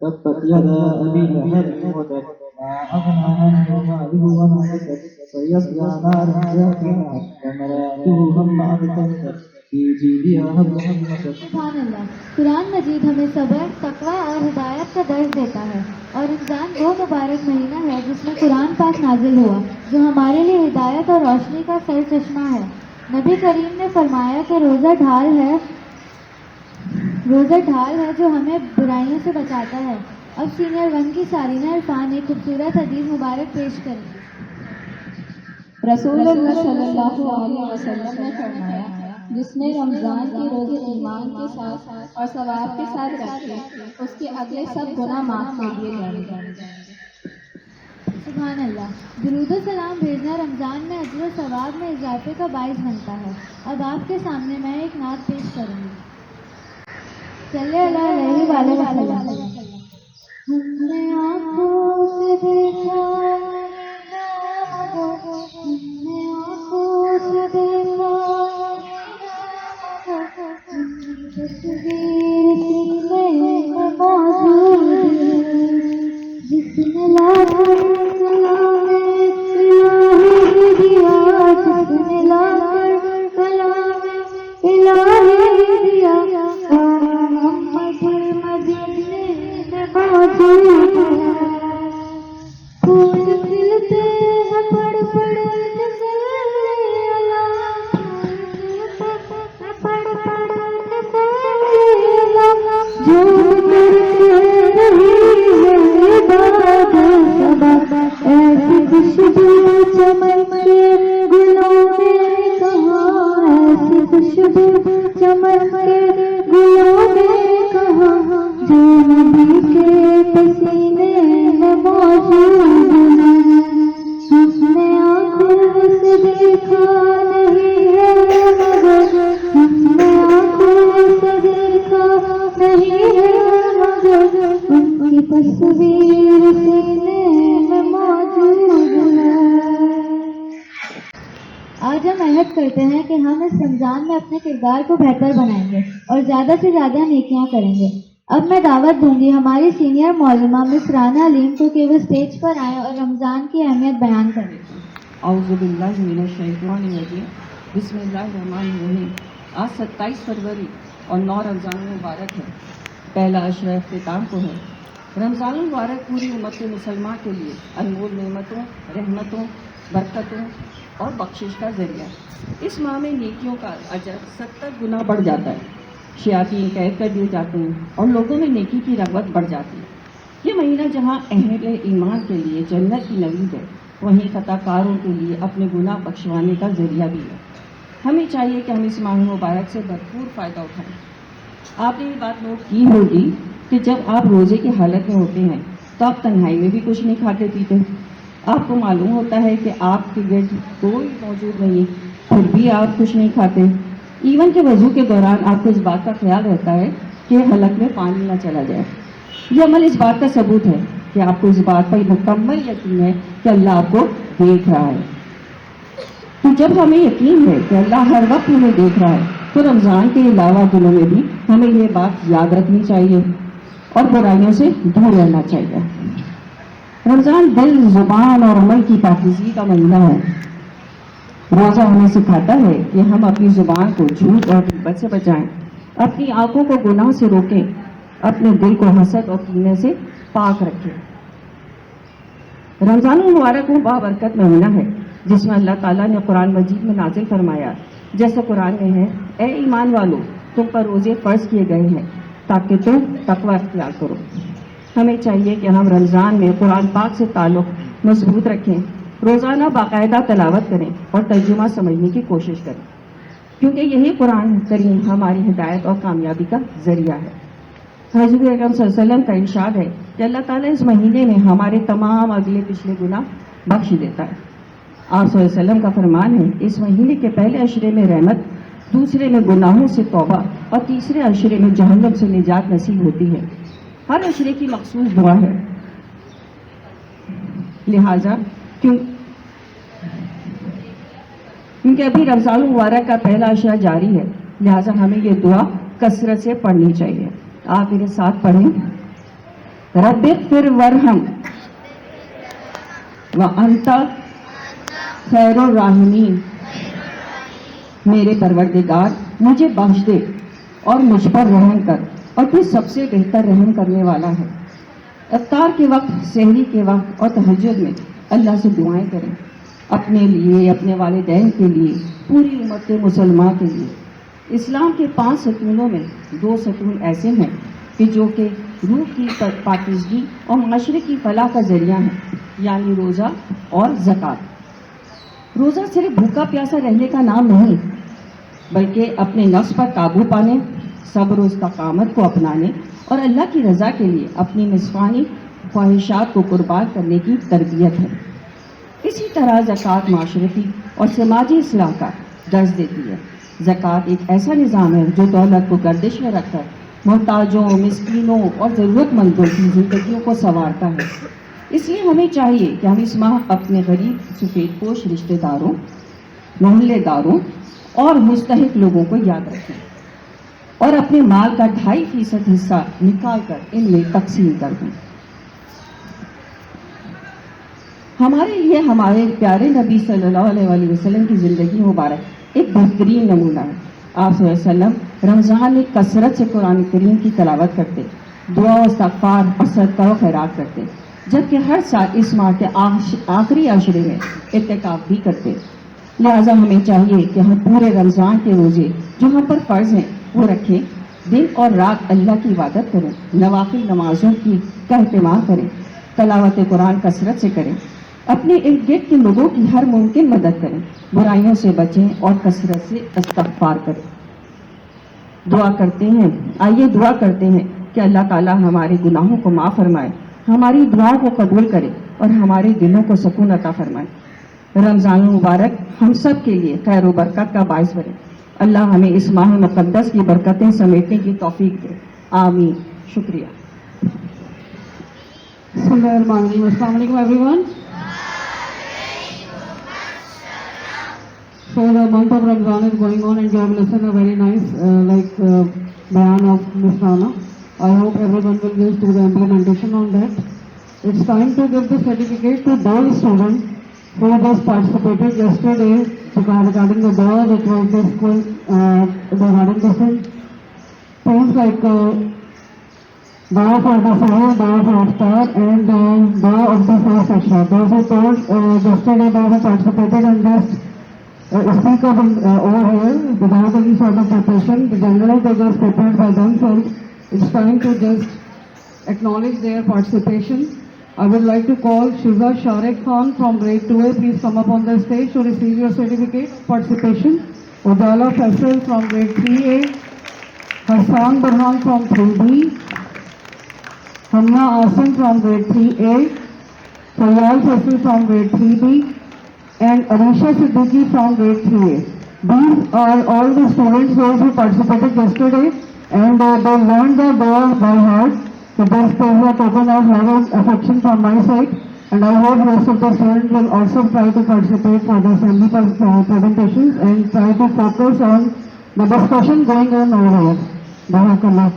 تبت يدا أبي لهب وتب ما أغنى عنه ماله وما كسب سيصلى نارا ذات لهب وامرأته همالة في جيدها حبل من مسد۔ سبحان اللہ۔ قرآن مجید ہمیں صبر، تقوی اور ہدایت کا درس دیتا ہے، اور رمضان وہ مبارک مہینہ ہے جس میں قرآن پاک نازل ہوا جو ہمارے لیے ہدایت اور روشنی کا سر چشمہ ہے۔ نبی کریم نے فرمایا کہ روزہ ڈھال ہے جو ہمیں برائیوں سے بچاتا ہے۔ اب سینئر 1 کی سارینہ عرفان ایک خوبصورت حدیث مبارک پیش کریں۔ رسول اللہ صلی اللہ علیہ وسلم نے فرمایا، جس نے رمضان کے روزے ایمان کے ساتھ اور ثواب کے ساتھ رکھے، اس کے اگلے سب گناہ معاف کر دیے جائیں گے۔ سبحان اللہ۔ درود و سلام بھیجنا رمضان میں اجر و ثواب میں اضافے کا باعث بنتا ہے۔ اب آپ کے سامنے میں ایک نعت پیش کروں گی۔ صلی اللہ علیہ وسلم۔ ہم نے آنکھوں سے دیکھا، ہم نے آنکھوں سے دیکھا، تصویر سینے میں موجود ہے، جس نے لاکھوں سلام الہی دیا، جس نے لاکھوں سلام الہی دیا، محمد مدینے میں موجود ہے۔ پھول کھلتے ہیں پڑھ پڑھ کے صلی اللہ، پڑھ پڑھ کے صلی اللہ، جھوم کرتے رہی ہے عبادت سبا، ایسی خوشبو چمکے گلوں میں کہاں، ایسی خوشبو چمکے گلوں میں کہاں، جو نبی کے پسینے میں موجود ہے۔ ہم نے آنکھوں سے دیکھا نہیں ہے مگر، ہم نے آنکھوں سے دیکھا نہیں ہے مگر، ان کی تصویر سینے میں موجود ہے۔ آج ہم عہد کرتے ہیں کہ ہم اس رمضان میں اپنے کردار کو بہتر بنائیں گے اور زیادہ سے زیادہ نیکیاں کریں گے۔ اب میں دعوت دوں گی ہماری سینئر معلمہ مس رانا علیم کو کہ وہ اسٹیج پر آئیں اور رمضان کی اہمیت بیان کریں۔ اعوذ باللہ من الشیطان الرجیم، بسم اللہ الرحمن الرحیم۔ آج 27 فروری اور 9 رمضان المبارک ہے۔ پہلا عشرہ اختتام کو ہے۔ رمضان المبارک پوری امت مسلمہ کے لیے انمول نعمتوں، رحمتوں، برکتوں اور بخشش کا ذریعہ۔ اس ماہ میں نیکیوں کا اجر 70 گنا بڑھ جاتا ہے، شیاطین قید کر دیے جاتے ہیں اور لوگوں میں نیکی کی رغبت بڑھ جاتی ہے۔ یہ مہینہ جہاں اہل ایمان کے لیے جنت کی نوید ہے، وہیں خطا کاروں کے لیے اپنے گناہ بخشوانے کا ذریعہ بھی ہے۔ ہمیں چاہیے کہ ہم اس ماہ مبارک سے بھرپور فائدہ اٹھائیں۔ آپ نے یہ بات نوٹ کی ہوگی کہ جب آپ روزے کی حالت میں ہوتے ہیں تو آپ تنہائی میں بھی کچھ نہیں کھاتے پیتے۔ آپ کو معلوم ہوتا ہے کہ آپ کے گرد کوئی موجود نہیں، پھر بھی آپ کچھ نہیں کھاتے۔ ایون کہ وضو کے دوران آپ کو اس بات کا خیال رہتا ہے کہ حلق میں پانی نہ چلا جائے۔ یہ عمل اس بات کا ثبوت ہے کہ آپ کو اس بات پر مکمل یقین ہے کہ اللہ آپ کو دیکھ رہا ہے۔ تو جب ہمیں یقین ہے کہ اللہ ہر وقت ہمیں دیکھ رہا ہے تو رمضان کے علاوہ دنوں میں بھی ہمیں یہ بات یاد رکھنی چاہیے اور برائیوں سے دور رہنا چاہیے۔ رمضان دل، زبان اور عمل کی پاکیزگی کا مہینہ ہے۔ روزہ ہمیں سکھاتا ہے کہ ہم اپنی زبان کو جھوٹ اور غیبت سے بچائیں، اپنی آنکھوں کو گناہ سے روکیں، اپنے دل کو حسد اور کینے سے پاک رکھیں۔ رمضان المبارک وہ بابرکت مہینہ ہے جس میں اللہ تعالیٰ نے قرآن مجید میں نازل فرمایا جیسے قرآن میں ہے، اے ایمان والو تم پر روزے فرض کیے گئے ہیں تاکہ تم تقوی اختیار کرو۔ ہمیں چاہیے کہ ہم رمضان میں قرآن پاک سے تعلق مضبوط رکھیں، روزانہ باقاعدہ تلاوت کریں اور ترجمہ سمجھنے کی کوشش کریں، کیونکہ یہی قرآن کریم ہماری ہدایت اور کامیابی کا ذریعہ ہے۔ حضور اکرم صلی اللہ علیہ وسلم کا ارشاد ہے کہ اللہ تعالیٰ اس مہینے میں ہمارے تمام اگلے پچھلے گناہ بخش دیتا ہے۔ آپ صلی اللہ علیہ وسلم کا فرمان ہے، اس مہینے کے پہلے عشرے میں رحمت، دوسرے میں گناہوں سے توبہ اور تیسرے عشرے میں جہنم سے نجات نصیب ہوتی ہے۔ ہر عشرے کی مخصوص دعا ہے، لہٰذا کیونکہ ابھی رمضان المبارک کا پہلا عشرہ جاری ہے، لہٰذا ہمیں یہ دعا کثرت سے پڑھنی چاہیے۔ آپ میرے ساتھ پڑھیں، رب اغفر ورحم وانت خیر الراحمین، میرے پروردگار مجھے بخش دے اور مجھ پر رحم کر، اور تو سب سے بہتر رحم کرنے والا ہے۔ افطار کے وقت، سحری کے وقت اور تہجد میں اللہ سے دعائیں کریں، اپنے لیے، اپنے والدین کے لیے، پوری امت مسلمان کے لیے۔ اسلام کے 5 ستونوں میں 2 ستون ایسے ہیں کہ جو کہ روح کی پاکیزگی اور معاشرے کی فلاح کا ذریعہ ہیں، یعنی روزہ اور زکوٰۃ۔ روزہ صرف بھوکا پیاسا رہنے کا نام نہیں، بلکہ اپنے نفس پر قابو پانے، صبر و استقامت کو اپنانے اور اللہ کی رضا کے لیے اپنی نفسانی خواہشات کو قربان کرنے کی تربیت ہے۔ اسی طرح زکوٰۃ معاشرتی اور سماجی اصلاح کا درس دیتی ہے۔ زکوٰۃ ایک ایسا نظام ہے جو دولت کو گردش میں رکھ کر محتاجوں، مسکینوں اور ضرورت مندوں کی زندگیوں کو سنوارتا ہے۔ اس لیے ہمیں چاہیے کہ ہم اس ماہ اپنے غریب، سفید پوش رشتہ داروں، محلے داروں اور مستحق لوگوں کو یاد رکھیں اور اپنے مال کا 2.5% حصہ نکال کر ان میں تقسیم کر دیں۔ ہمارے لیے ہمارے پیارے نبی صلی اللہ علیہ وسلم کی زندگی مبارک ایک بہترین نمونہ ہے۔ آپ صلی اللہ علیہ وسلم رمضان میں کثرت سے قرآن کریم کی تلاوت کرتے، دعا و استغفار اور صدقہ و خیرات کرتے، جبکہ ہر سال اس ماہ کے آخری عشرے میں اعتکاف بھی کرتے۔ لہٰذا ہمیں چاہیے کہ ہم پورے رمضان کے روزے جو ہم پر فرض ہیں وہ رکھیں، دن اور رات اللہ کی عبادت کریں، نوافل نمازوں کا اہتمام کریں، تلاوت قرآن کثرت سے کریں، اپنے ارد گرد کے لوگوں کی ہر ممکن مدد کریں، برائیوں سے بچیں اور کثرت سے استغفار کریں۔ دعا کرتے ہیں، آئیے دعا کرتے ہیں کہ اللہ تعالیٰ ہمارے گناہوں کو معاف فرمائے، ہماری دعاؤں کو قبول کرے اور ہمارے دلوں کو سکون عطا فرمائے۔ رمضان المبارک ہم سب کے لیے خیر و برکت کا باعث بنے۔ اللہ ہمیں اس ماہ مقدس کی برکتیں سمیٹنے کی توفیق دے، آمین۔ شکریہ۔ بسم اللہ الرحمن الرحیم۔ السلام علیکم every one. So the month of Ramadan is going on and you have listened a very nice bayan of Ms. Rana. I hope everyone will give to the implementation on that. It's time to give the certificate to those students who just participated yesterday regarding the dua, which was the school regarding different things like dua for the sahur, dua for iftar and dua of the first ashra. Those who told yesterday they have participated in this speak of over here without any sort of preparation. Generally they just prepared by themselves. It's time to just acknowledge their participation. I would like to call Shiza Sharik Khan from grade 2A. Please come up on the stage to receive your certificate participation. Udala Faisal from grade 3A. Hassan Burhan from 3B. Hamna Asim from grade 3A. Fayyal Faisal from grade 3B. And Arisha Siddiqui from grade 3A. These are all the students who participated yesterday and they learned the dua by heart. So this is a token of love and affection from my side, and I hope rest of the students will also try to participate for the assembly presentations and try to focus on the discussion going on over here. Barakallah.